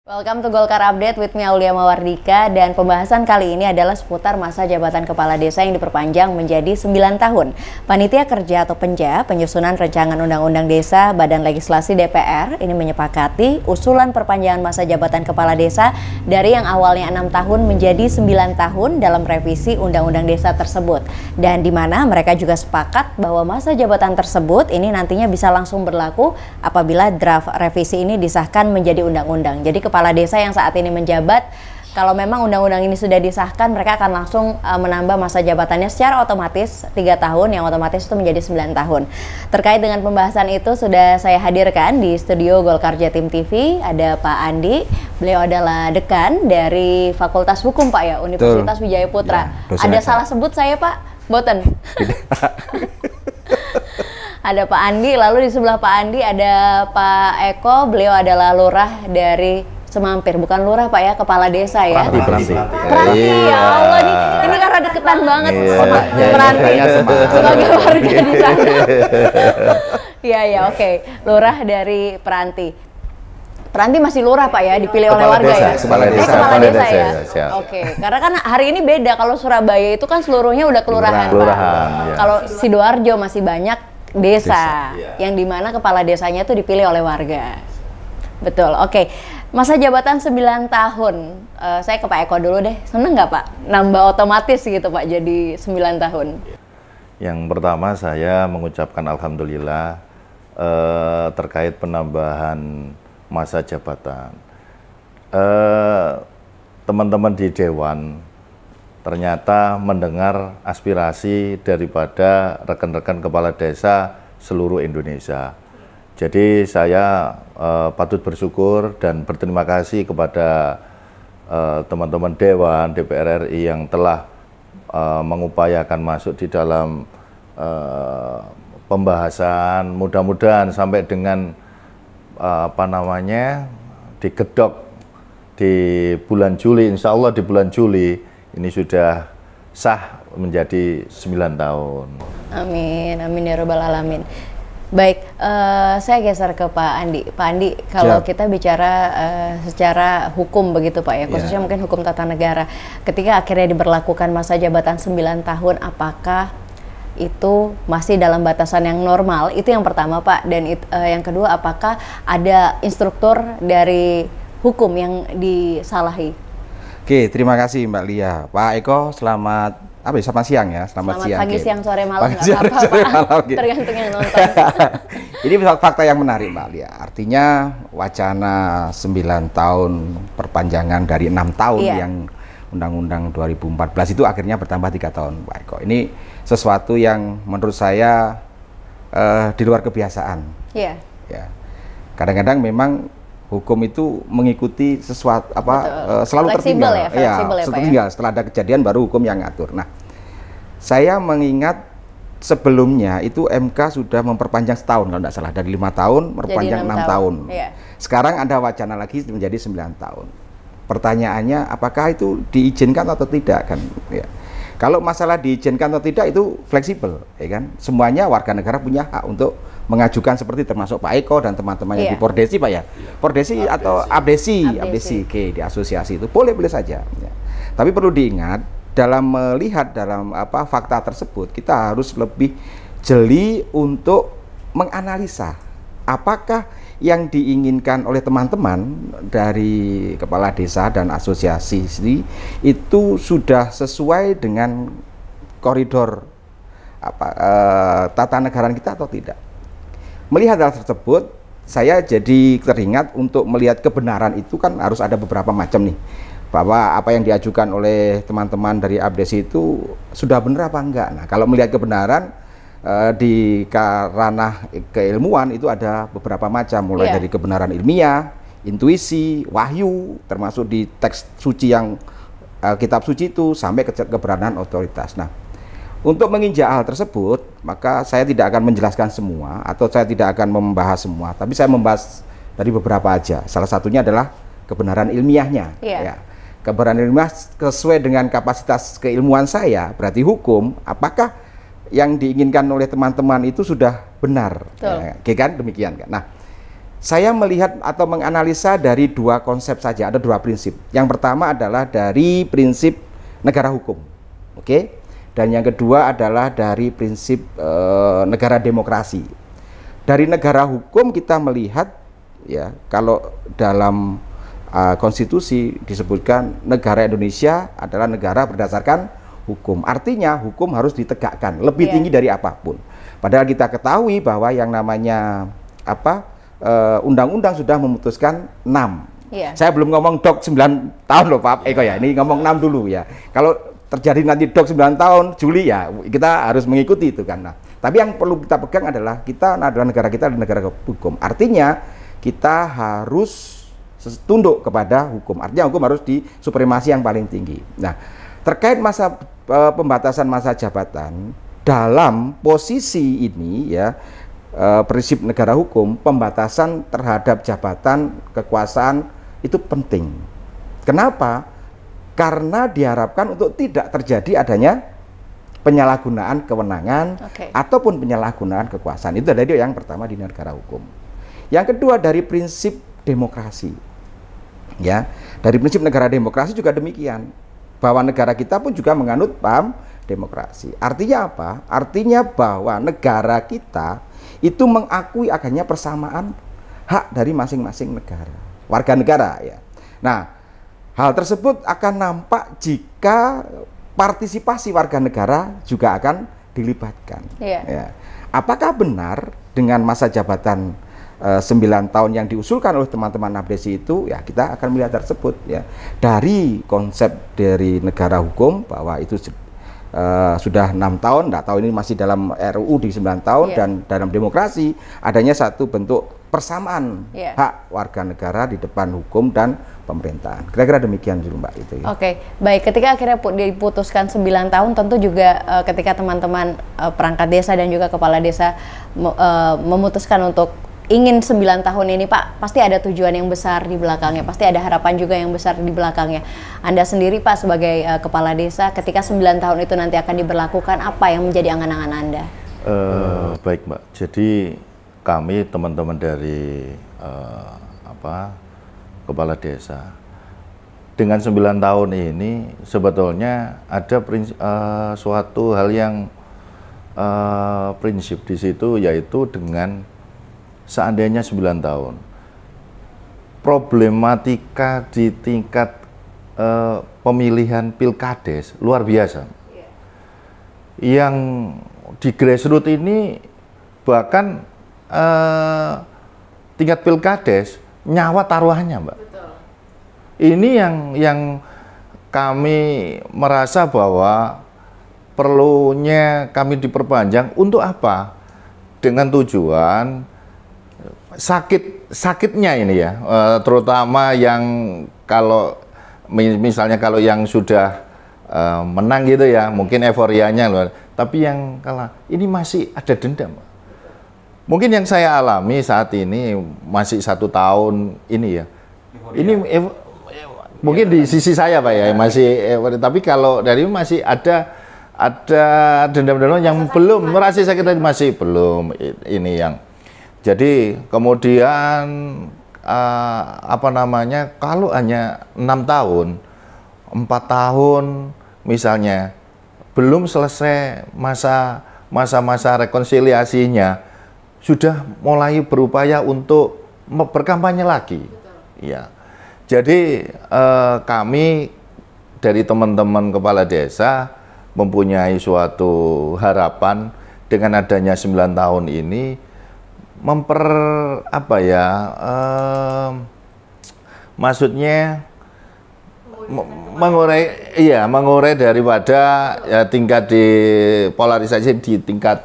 Welcome to Golkar Update with me Aulia Mawardika, dan pembahasan kali ini adalah seputar masa jabatan kepala desa yang diperpanjang menjadi 9 tahun. Panitia Kerja atau Penja, Penyusunan Rancangan Undang-Undang Desa Badan Legislasi DPR ini menyepakati usulan perpanjangan masa jabatan kepala desa dari yang awalnya 6 tahun menjadi 9 tahun dalam revisi Undang-Undang Desa tersebut. Dan di mana mereka juga sepakat bahwa masa jabatan tersebut ini nantinya bisa langsung berlaku apabila draft revisi ini disahkan menjadi undang-undang. Jadi kepala desa yang saat ini menjabat, kalau memang undang-undang ini sudah disahkan, mereka akan langsung menambah masa jabatannya secara otomatis 3 tahun, yang otomatis itu menjadi 9 tahun. Terkait dengan pembahasan itu sudah saya hadirkan di studio Golkar Jatim TV, ada Pak Andi. Beliau adalah dekan dari Fakultas Hukum Pak ya, Universitas Wijaya Putra. Ya, ada salah sebut saya Pak? Boten. Ada Pak Andi, lalu di sebelah Pak Andi ada Pak Eko, beliau adalah lurah dari Semampir, bukan lurah Pak ya, kepala desa ya. Peranti. Ya Allah, ini karena deketan banget sama Peranti sebagai warga di sana. Iya, oke. Lurah dari Peranti. Peranti masih lurah Pak ya, dipilih oleh warga ya? Kepala desa ya. Oke, karena kan hari ini beda, kalau Surabaya itu kan seluruhnya udah kelurahan Pak. Ya. Kalau Sidoarjo masih banyak desa, yang dimana kepala desanya itu dipilih oleh warga. Betul, oke. Masa jabatan 9 tahun, saya ke Pak Eko dulu deh. Seneng nggak Pak? Nambah otomatis gitu Pak, jadi 9 tahun. Yang pertama saya mengucapkan alhamdulillah terkait penambahan masa jabatan. Teman-teman di Dewan ternyata mendengar aspirasi daripada rekan-rekan kepala desa seluruh Indonesia. Jadi saya patut bersyukur dan berterima kasih kepada teman-teman Dewan DPR RI yang telah mengupayakan masuk di dalam pembahasan. Mudah-mudahan sampai dengan digedok di bulan Juli, insya Allah di bulan Juli ini sudah sah menjadi 9 tahun. Amin, amin ya robbal alamin. Baik, saya geser ke Pak Andi. Pak Andi, kalau kita bicara secara hukum begitu Pak ya, khususnya mungkin hukum tata negara, ketika akhirnya diberlakukan masa jabatan 9 tahun, apakah itu masih dalam batasan yang normal? Itu yang pertama Pak. Dan yang kedua, apakah ada instruktur dari hukum yang disalahi? Oke, terima kasih Mbak Lia. Pak Eko, selamat siang ya. Selamat siang. Pagi, siang, sore, malam, nggak apa-apa. Tergantung yang nonton. Ini fakta yang menarik Mbak Lia. Artinya wacana 9 tahun perpanjangan dari 6 tahun yang Undang-Undang 2014 itu akhirnya bertambah 3 tahun Pak Eko. Ini sesuatu yang menurut saya di luar kebiasaan. Iya. Ya. Kadang-kadang memang hukum itu mengikuti sesuatu selalu tertinggal. Setelah ada kejadian baru hukum yang ngatur. Nah, saya mengingat sebelumnya itu MK sudah memperpanjang setahun kalau tidak salah, dari 5 tahun memperpanjang 6 tahun. Iya. Sekarang ada wacana lagi menjadi 9 tahun. Pertanyaannya apakah itu diizinkan atau tidak kan? Ya. Kalau masalah diizinkan atau tidak itu fleksibel, ya kan? Semuanya warga negara punya hak untuk mengajukan, seperti termasuk Pak Eko dan teman-teman yang di Pordesi Pak ya. Pordesi atau Abdesi di asosiasi itu boleh saja. Ya. Tapi perlu diingat dalam melihat dalam fakta tersebut, kita harus lebih jeli untuk menganalisa apakah yang diinginkan oleh teman-teman dari kepala desa dan asosiasi itu sudah sesuai dengan koridor tata negara kita atau tidak. Melihat hal tersebut, saya jadi teringat untuk melihat kebenaran itu kan harus ada beberapa macam nih, bahwa apa yang diajukan oleh teman-teman dari Abdesi itu sudah benar apa enggak. Nah, kalau melihat kebenaran di ranah keilmuan itu ada beberapa macam, mulai dari kebenaran ilmiah, intuisi, wahyu, termasuk di teks suci yang kitab suci itu, sampai ke keberadaan otoritas. Nah, untuk menginjak hal tersebut, maka saya tidak akan menjelaskan semua atau saya tidak akan membahas semua, tapi saya membahas dari beberapa aja. Salah satunya adalah kebenaran ilmiahnya. Ya. Kebenaran ilmiah sesuai dengan kapasitas keilmuan saya, berarti hukum, apakah yang diinginkan oleh teman-teman itu sudah benar, kan demikian kan. Nah, saya melihat atau menganalisa dari dua konsep saja, ada dua prinsip. Yang pertama adalah dari prinsip negara hukum, oke? Dan yang kedua adalah dari prinsip negara demokrasi. Dari negara hukum kita melihat, ya, kalau dalam konstitusi disebutkan negara Indonesia adalah negara berdasarkan hukum. Artinya hukum harus ditegakkan lebih tinggi dari apapun. Padahal kita ketahui bahwa yang namanya undang-undang sudah memutuskan 6. Saya belum ngomong dok 9 tahun loh Pak Eko ya. Ini ngomong 6 dulu ya. Kalau terjadi nanti dok 9 tahun Juli ya kita harus mengikuti itu kan. Nah, tapi yang perlu kita pegang adalah kita adalah negara kita adalah negara hukum. Artinya kita harus tunduk kepada hukum. Artinya hukum harus di supremasi yang paling tinggi. Nah, terkait masa pembatasan masa jabatan dalam posisi ini ya, prinsip negara hukum, pembatasan terhadap jabatan kekuasaan itu penting. Kenapa? Karena diharapkan untuk tidak terjadi adanya penyalahgunaan kewenangan ataupun penyalahgunaan kekuasaan. Itu dari yang pertama di negara hukum. Yang kedua dari prinsip demokrasi. Ya, dari prinsip negara demokrasi juga demikian. Bahwa negara kita pun juga menganut paham demokrasi. Artinya apa? Artinya bahwa negara kita itu mengakui adanya persamaan hak dari masing-masing negara, warga negara ya. Nah, hal tersebut akan nampak jika partisipasi warga negara juga akan dilibatkan. Ya. Apakah benar dengan masa jabatan 9 tahun yang diusulkan oleh teman-teman Abdesi itu, ya kita akan melihat tersebut ya dari konsep dari negara hukum bahwa itu sudah 6 tahun, nggak tahu ini masih dalam RUU di 9 tahun dan dalam demokrasi adanya satu bentuk persamaan hak warga negara di depan hukum dan pemerintahan. Kira-kira demikian dulu Mbak itu. Ya. Oke, baik. Ketika akhirnya diputuskan 9 tahun, tentu juga ketika teman-teman perangkat desa dan juga kepala desa memutuskan untuk ingin 9 tahun ini Pak, pasti ada tujuan yang besar di belakangnya, pasti ada harapan juga yang besar di belakangnya. Anda sendiri Pak sebagai kepala desa, ketika 9 tahun itu nanti akan diberlakukan, apa yang menjadi angan-angan Anda? Baik Mbak, jadi kami teman-teman dari kepala desa, dengan 9 tahun ini sebetulnya ada suatu hal yang prinsip di situ, yaitu dengan seandainya 9 tahun, problematika di tingkat pemilihan pilkades luar biasa. Yang di grassroots ini bahkan tingkat pilkades nyawa taruhannya Mbak. Betul. Ini yang kami merasa bahwa perlunya kami diperpanjang untuk apa? Dengan tujuan sakitnya ini ya, terutama yang kalau misalnya kalau yang sudah menang gitu ya, mungkin euforianya loh, tapi yang kalah ini masih ada dendam. Mungkin yang saya alami saat ini masih 1 tahun ini ya, ini mungkin di sisi saya Pak ya masih, tapi kalau dari masih ada dendam-dendam yang belum merasa sakit, masih belum ini yang. Jadi kemudian kalau hanya 6 tahun, 4 tahun misalnya belum selesai masa rekonsiliasinya, sudah mulai berupaya untuk berkampanye lagi. Ya. Jadi kami dari teman-teman kepala desa mempunyai suatu harapan dengan adanya 9 tahun ini maksudnya mengurai daripada ya, tingkat di polarisasi di tingkat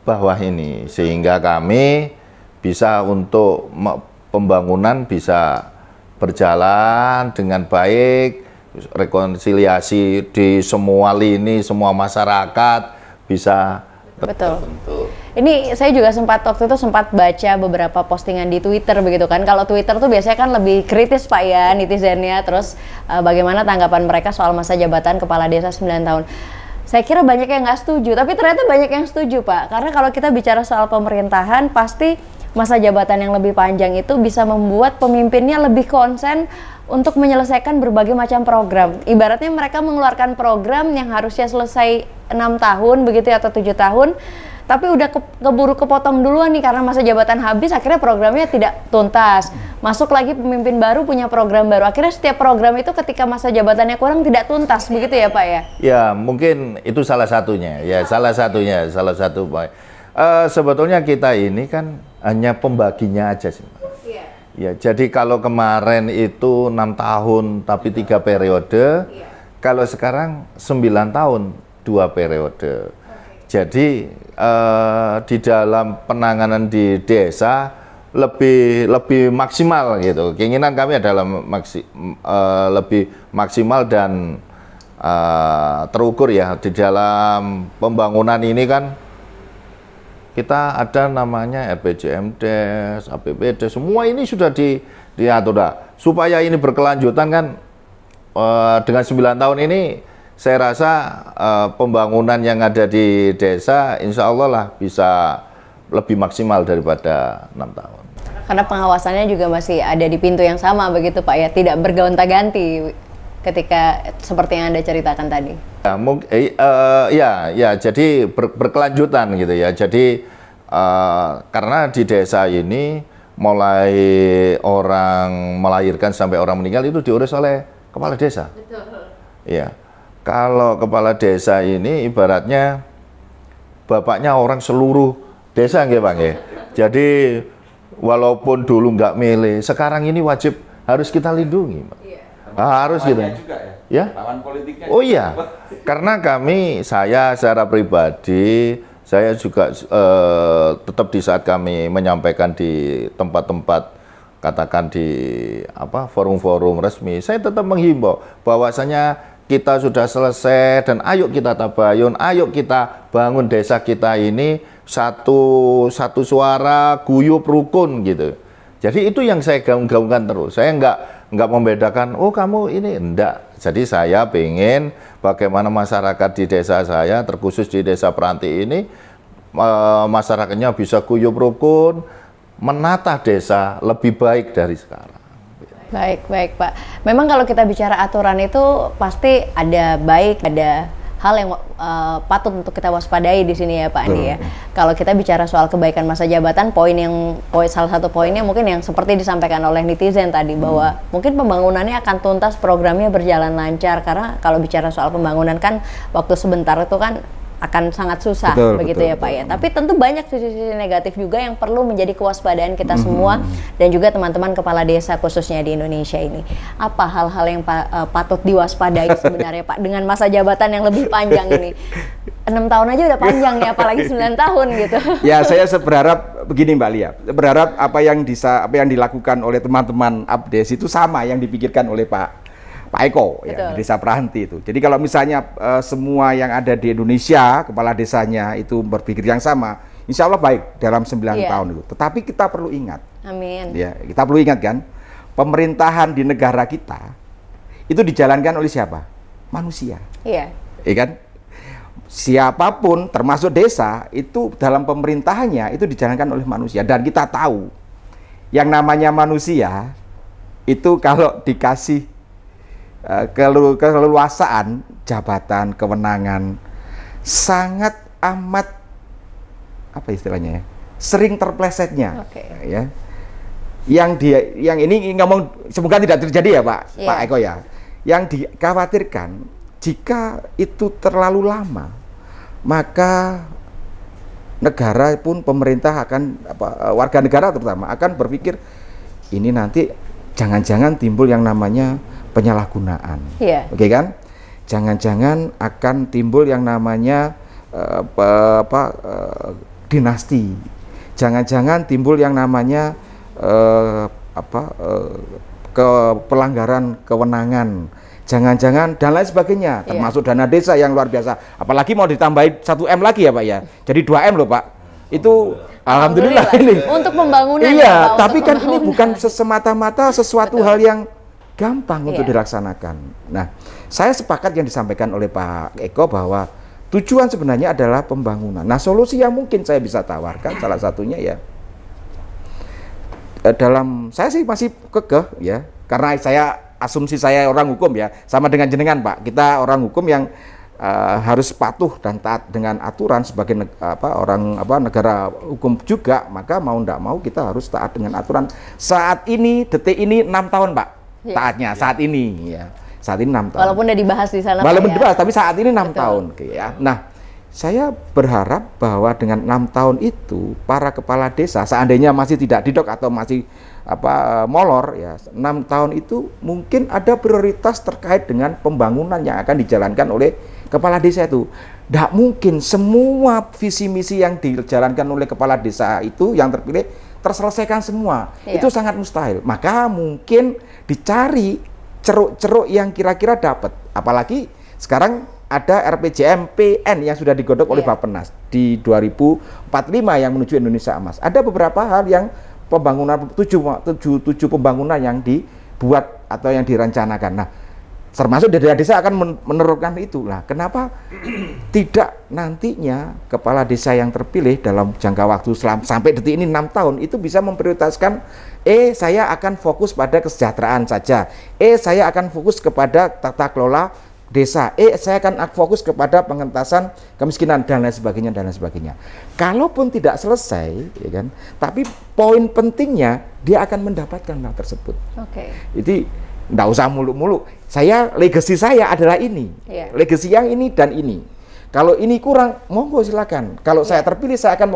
bawah ini, sehingga kami bisa untuk pembangunan bisa berjalan dengan baik, rekonsiliasi di semua lini, semua masyarakat bisa. Betul. Ini saya juga waktu itu sempat baca beberapa postingan di Twitter begitu kan. Kalau Twitter tuh biasanya kan lebih kritis Pak ya netizennya. Terus bagaimana tanggapan mereka soal masa jabatan kepala desa 9 tahun. Saya kira banyak yang nggak setuju, tapi ternyata banyak yang setuju Pak. Karena kalau kita bicara soal pemerintahan pasti masa jabatan yang lebih panjang itu bisa membuat pemimpinnya lebih konsen untuk menyelesaikan berbagai macam program. Ibaratnya mereka mengeluarkan program yang harusnya selesai 6 tahun begitu ya, atau 7 tahun, tapi udah keburu kepotong duluan nih karena masa jabatan habis, akhirnya programnya tidak tuntas. Masuk lagi pemimpin baru punya program baru, akhirnya setiap program itu ketika masa jabatannya kurang tidak tuntas, begitu ya Pak ya? Ya mungkin itu salah satunya, ya salah satu Pak. Sebetulnya kita ini kan hanya pembaginya aja sih. Ya, jadi kalau kemarin itu 6 tahun tapi 3 periode, kalau sekarang 9 tahun 2 periode. Jadi di dalam penanganan di desa lebih maksimal gitu. Keinginan kami adalah lebih maksimal dan terukur ya. Di dalam pembangunan ini kan kita ada namanya RPJMdes, APBD, semua ini sudah diatur. Supaya ini berkelanjutan kan, dengan 9 tahun ini saya rasa pembangunan yang ada di desa insya Allah lah bisa lebih maksimal daripada 6 tahun. Karena pengawasannya juga masih ada di pintu yang sama begitu Pak ya, tidak bergonta-ganti ketika seperti yang Anda ceritakan tadi. Ya, jadi berkelanjutan gitu ya. Jadi karena di desa ini mulai orang melahirkan sampai orang meninggal itu diurus oleh kepala desa. Betul. Iya. Kalau kepala desa ini ibaratnya bapaknya orang seluruh desa nggih Pak nggih. Jadi walaupun dulu nggak milih, sekarang ini wajib harus kita lindungi, Pak. Harus gitu. Ya? Lawan politiknya. Oh iya. Karena saya secara pribadi, saya juga tetap di saat kami menyampaikan di tempat-tempat, katakan di forum-forum resmi, saya tetap menghimbau bahwasanya kita sudah selesai dan ayo kita tabayun, ayo kita bangun desa kita ini satu suara, guyup, rukun gitu. Jadi itu yang saya gaungkan terus. Saya nggak membedakan, oh kamu ini, enggak. Jadi saya pengen bagaimana masyarakat di desa saya, terkhusus di desa Peranti ini, masyarakatnya bisa guyup rukun, menata desa lebih baik dari sekarang. Baik Pak. Memang kalau kita bicara aturan itu pasti ada baik, ada hal yang patut untuk kita waspadai di sini ya Pak Andi ya. Kalau kita bicara soal kebaikan masa jabatan, salah satu poinnya mungkin yang seperti disampaikan oleh netizen tadi, bahwa mungkin pembangunannya akan tuntas, programnya berjalan lancar, karena kalau bicara soal pembangunan kan waktu sebentar itu kan akan sangat susah, begitu ya Pak ya. Tapi tentu banyak sisi-sisi negatif juga yang perlu menjadi kewaspadaan kita semua dan juga teman-teman kepala desa khususnya di Indonesia ini. Apa hal-hal yang patut diwaspadai sebenarnya Pak dengan masa jabatan yang lebih panjang ini? 6 tahun aja udah panjang ya, apalagi 9 tahun gitu. Ya, saya berharap begini Mbak Lia. Berharap apa yang dilakukan oleh teman-teman Abdes itu sama yang dipikirkan oleh Pak Eko ya, di Desa Peranti itu. Jadi kalau misalnya semua yang ada di Indonesia, kepala desanya itu berpikir yang sama, insya Allah baik dalam 9 tahun itu. Tetapi kita perlu ingat, amin. Ya, kita perlu ingat kan, pemerintahan di negara kita itu dijalankan oleh siapa? Manusia. Iya. Ya kan? Siapapun, termasuk desa, itu dalam pemerintahannya itu dijalankan oleh manusia. Dan kita tahu, yang namanya manusia itu kalau dikasih keleluasaan jabatan, kewenangan, sangat amat apa istilahnya ya, sering terplesetnya. Ya. Yang ini ngomong semoga tidak terjadi ya Pak Eko ya. Yang dikhawatirkan jika itu terlalu lama, maka negara pun, pemerintah akan warga negara terutama akan berpikir ini nanti jangan-jangan timbul yang namanya penyalahgunaan, oke kan? Jangan-jangan akan timbul yang namanya dinasti, jangan-jangan timbul yang namanya pelanggaran kewenangan, jangan-jangan dan lain sebagainya, termasuk dana desa yang luar biasa. Apalagi mau ditambahin 1M lagi ya Pak ya, jadi 2M loh Pak. Itu Alhamdulillah ini untuk pembangunan. Iya, ya, tapi kan ini bukan semata-mata sesuatu hal yang gampang untuk dilaksanakan. Nah, saya sepakat yang disampaikan oleh Pak Eko bahwa tujuan sebenarnya adalah pembangunan. Nah, solusi yang mungkin saya bisa tawarkan salah satunya ya, dalam saya sih masih kekeh ya, karena asumsi saya orang hukum ya, sama dengan jenengan Pak, kita orang hukum yang harus patuh dan taat dengan aturan sebagai negara hukum juga, maka mau tidak mau kita harus taat dengan aturan. Saat ini detik ini 6 tahun Pak taatnya saat ini ya, saat ini 6 tahun. Walaupun udah dibahas di sana. Walaupun dibahas, tapi saat ini 6 tahun ya. Nah, saya berharap bahwa dengan 6 tahun itu para kepala desa seandainya masih tidak didok atau masih molor ya, 6 tahun itu mungkin ada prioritas terkait dengan pembangunan yang akan dijalankan oleh kepala desa itu. Tidak mungkin semua visi misi yang dijalankan oleh kepala desa itu yang terpilih terselesaikan semua. Itu sangat mustahil. Maka mungkin dicari ceruk-ceruk yang kira-kira dapat. Apalagi sekarang ada RPJMPN yang sudah digodok oleh Bappenas di 2045 yang menuju Indonesia Emas. Ada beberapa hal yang pembangunan tujuh pembangunan yang dibuat atau yang direncanakan. Nah, termasuk daerah desa akan menerapkan itu. Lah, kenapa tidak nantinya kepala desa yang terpilih dalam jangka waktu sampai detik ini 6 tahun itu bisa memprioritaskan saya akan fokus pada kesejahteraan saja. Saya akan fokus kepada tata kelola desa. Saya akan fokus kepada pengentasan kemiskinan dan lain sebagainya dan lain sebagainya. Kalaupun tidak selesai, ya kan, tapi poin pentingnya dia akan mendapatkan hal tersebut. Jadi nggak usah muluk-muluk. Legacy saya adalah ini, legacy yang ini dan ini. Kalau ini kurang, monggo silakan. Kalau saya terpilih, saya akan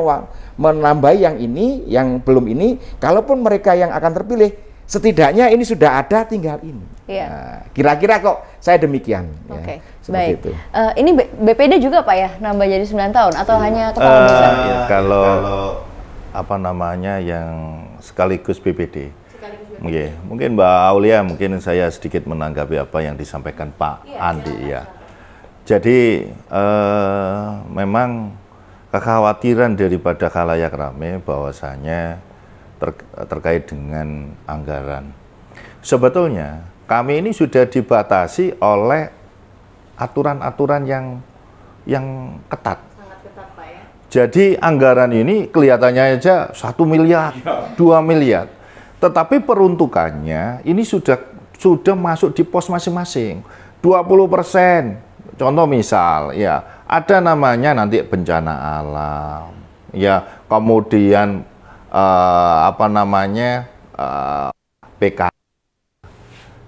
menambah yang ini, yang belum ini. Kalaupun mereka yang akan terpilih, setidaknya ini sudah ada, tinggal ini. Nah, kira-kira kok saya demikian. Ya, baik. Itu. Ini BPD juga Pak ya, nambah jadi 9 tahun atau hanya kepala desa? Kalau apa namanya yang sekaligus BPD. Mungkin Mbak Aulia, mungkin saya sedikit menanggapi apa yang disampaikan Pak Andi ya. Jadi memang kekhawatiran daripada khalayak ramai bahwasanya terkait dengan anggaran. Sebetulnya kami ini sudah dibatasi oleh aturan-aturan yang ketat. Sangat ketat Pak ya. Jadi anggaran ini kelihatannya aja 1 miliar, 2 miliar. Tetapi peruntukannya ini sudah masuk di pos masing-masing. 20%. Contoh misal ya, ada namanya nanti bencana alam. Ya, kemudian PK,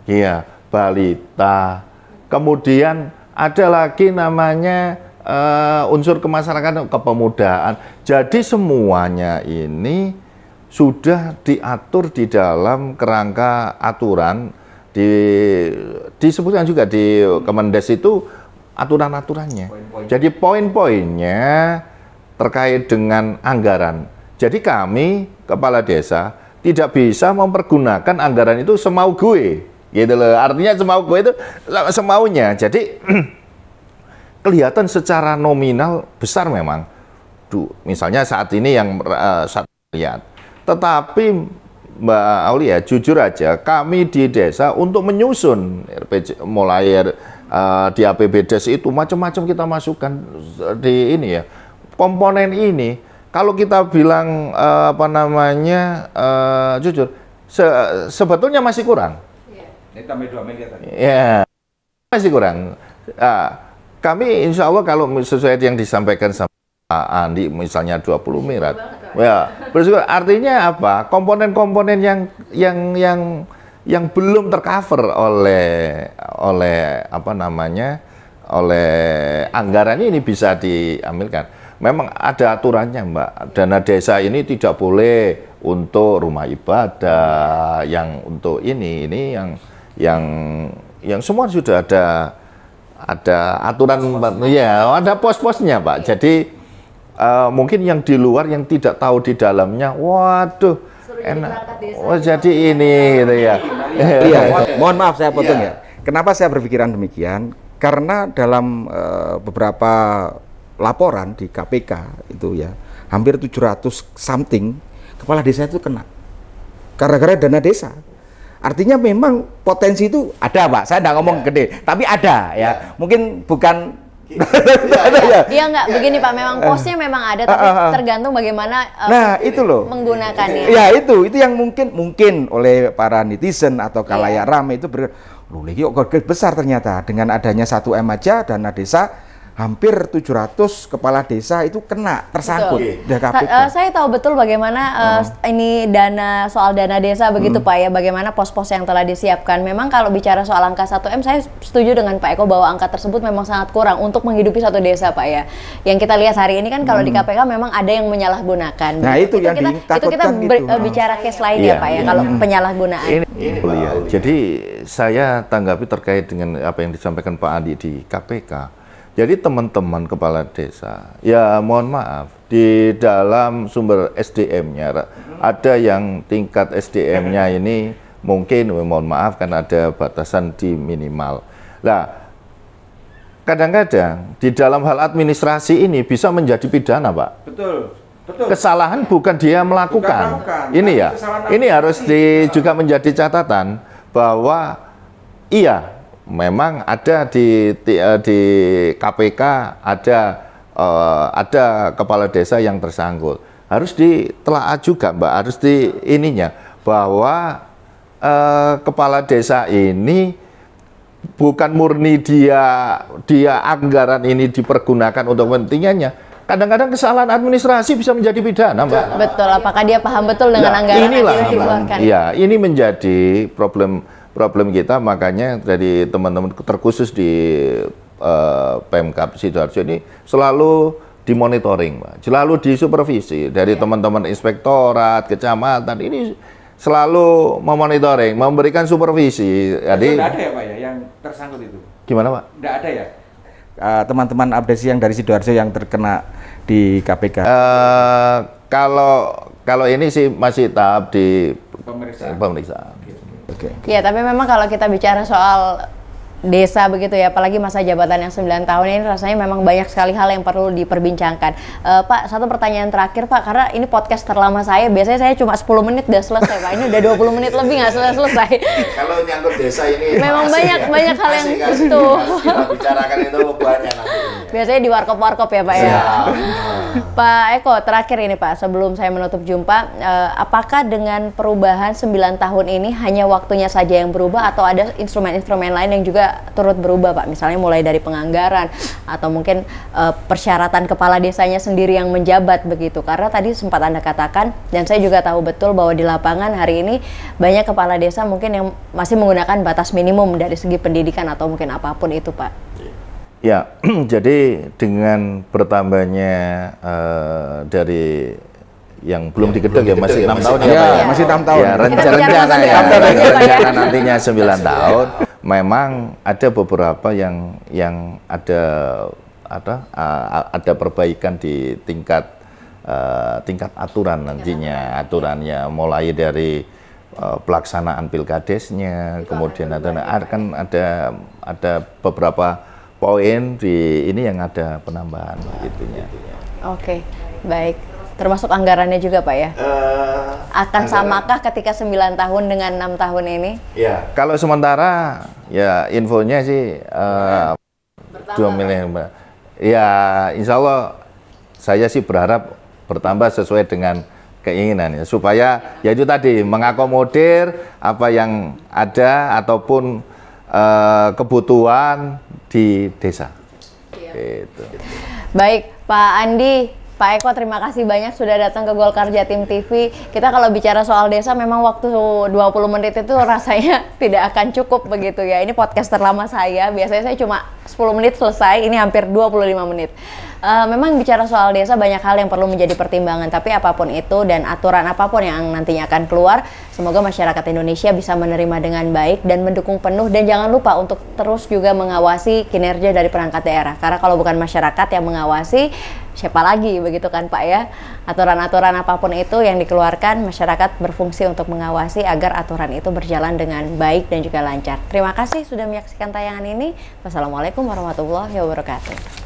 ya, balita. Kemudian ada lagi namanya unsur kemasyarakatan, kepemudaan. Jadi semuanya ini sudah diatur di dalam kerangka aturan, disebutkan juga di Kemendes itu aturan-aturannya. Jadi poin-poinnya terkait dengan anggaran. Jadi kami, kepala desa, tidak bisa mempergunakan anggaran itu semau gue, gitu loh. Artinya semau gue itu semaunya. Jadi kelihatan secara nominal besar memang. Misalnya saat ini yang saat lihat. Tetapi Mbak Aulia, jujur aja, kami di desa untuk menyusun RPJ, mulai di APBDes itu macam-macam kita masukkan di ini ya. Komponen ini, kalau kita bilang jujur, sebetulnya masih kurang. Ini tambah 2 miliar tadi. Ya, masih kurang. Kami insya Allah kalau sesuai yang disampaikan sama Andi, misalnya 20 miliar. Ya, bersyukur. Artinya apa? Komponen-komponen yang belum tercover oleh anggaran ini bisa diambilkan. Memang ada aturannya, Mbak. Dana desa ini tidak boleh untuk rumah ibadah, yang untuk ini yang semua sudah ada aturan, ya, ada pos-posnya, Pak. Jadi mungkin yang di luar yang tidak tahu di dalamnya, waduh, enak. Oh, jadi ini gitu ya. Iya, mohon maaf saya potong ya. Kenapa saya berpikiran demikian? Karena dalam beberapa laporan di KPK itu ya, hampir 700 something kepala desa itu kena gara-gara dana desa. Artinya memang potensi itu ada, Pak. Saya nggak ngomong gede, tapi ada ya. Mungkin bukan Iya nggak begini Pak, memang posnya memang ada tapi tergantung bagaimana itu loh menggunakannya. Ya itu yang mungkin oleh para netizen atau kalayak ramai itu loh lagi kok besar ternyata dengan adanya 1M aja dana desa hampir 700 kepala desa itu kena tersangkut dari KPK. Saya tahu betul bagaimana ini soal dana desa begitu Pak ya, bagaimana pos-pos yang telah disiapkan. Memang kalau bicara soal angka 1M, saya setuju dengan Pak Eko bahwa angka tersebut memang sangat kurang untuk menghidupi satu desa Pak ya. Yang kita lihat hari ini kan kalau di KPK memang ada yang menyalahgunakan. Nah itu yang kita bicara case lain ya Pak ya, kalau penyalahgunaan. Jadi saya tanggapi terkait dengan apa yang disampaikan Pak Andi di KPK. Jadi teman-teman kepala desa, ya mohon maaf, di dalam sumber SDM-nya ada yang tingkat SDM-nya ini mungkin, mohon maaf, kan ada batasan di minimal. Nah, kadang-kadang di dalam hal administrasi ini bisa menjadi pidana, Pak. Betul. Kesalahan bukan dia melakukan. Ini ya, ini harus juga menjadi catatan bahwa iya, memang ada di KPK ada kepala desa yang tersangkut. Harus ditelaah juga, Mbak. Harus bahwa kepala desa ini bukan murni dia anggaran ini dipergunakan untuk kepentingannya. Kadang-kadang kesalahan administrasi bisa menjadi pidana, Mbak. Betul. Apakah dia paham betul dengan anggaran yang dikeluarkan? Iya, ini menjadi problem kita, makanya dari teman-teman terkhusus di Pemkab Sidoarjo ini selalu dimonitoring, Pak. Selalu disupervisi dari teman-teman inspektorat, kecamatan, ini selalu memonitoring, memberikan supervisi. Jadi tidak ada ya Pak ya yang tersangkut itu? Gimana Pak? Tidak ada ya? Teman-teman abdesi yang dari Sidoarjo yang terkena di KPK? Kalau ini sih masih tahap di pemeriksaan. Ya, tapi memang kalau kita bicara soal desa begitu ya, apalagi masa jabatan yang 9 tahun ini rasanya memang banyak sekali hal yang perlu diperbincangkan. Pak, satu pertanyaan terakhir Pak, karena ini podcast terlama saya, biasanya saya cuma 10 menit udah selesai Pak, ini udah 20 menit lebih nggak selesai. Kalau nyangkut desa ini memang banyak hal yang itu kita bicarakan itu banyak nanti. Biasanya di warkop-warkop ya Pak ya. Pak Eko, terakhir ini Pak, sebelum saya menutup jumpa, apakah dengan perubahan 9 tahun ini hanya waktunya saja yang berubah atau ada instrumen-instrumen lain yang juga turut berubah Pak? Misalnya mulai dari penganggaran atau mungkin persyaratan kepala desanya sendiri yang menjabat begitu. Karena tadi sempat Anda katakan, dan saya juga tahu betul bahwa di lapangan hari ini banyak kepala desa mungkin yang masih menggunakan batas minimum dari segi pendidikan atau mungkin apapun itu Pak. Ya, jadi dengan bertambahnya dari yang belum digedeng ya masih 6 tahun ya Pak ya. Masih 6 tahun. Ya, rencana nantinya 9 tahun. Memang ada beberapa yang ada perbaikan di tingkat aturan nantinya, aturannya mulai dari pelaksanaan pilkadesnya, kemudian ada beberapa poin di ini yang ada penambahan gitunya. Oke, baik. Termasuk anggarannya juga Pak ya? Akan samakah ketika 9 tahun dengan 6 tahun ini? Ya. Kalau sementara ya infonya sih 2 miliar Mbak. Ya insya Allah saya sih berharap bertambah sesuai dengan keinginan ya, supaya ya itu tadi mengakomodir apa yang ada ataupun kebutuhan di desa. Gitu. Baik, Pak Andi, Pak Eko, terima kasih banyak sudah datang ke Golkar Jatim TV. Kita kalau bicara soal desa memang waktu 20 menit itu rasanya tidak akan cukup begitu ya. Ini podcast terlama saya, biasanya saya cuma 10 menit selesai, ini hampir 25 menit. Memang bicara soal desa banyak hal yang perlu menjadi pertimbangan, tapi apapun itu dan aturan apapun yang nantinya akan keluar, semoga masyarakat Indonesia bisa menerima dengan baik dan mendukung penuh, dan jangan lupa untuk terus juga mengawasi kinerja dari perangkat daerah, karena kalau bukan masyarakat yang mengawasi, siapa lagi begitu kan Pak ya. Aturan-aturan apapun itu yang dikeluarkan, masyarakat berfungsi untuk mengawasi agar aturan itu berjalan dengan baik dan juga lancar. Terima kasih sudah menyaksikan tayangan ini. Wassalamualaikum warahmatullahi wabarakatuh.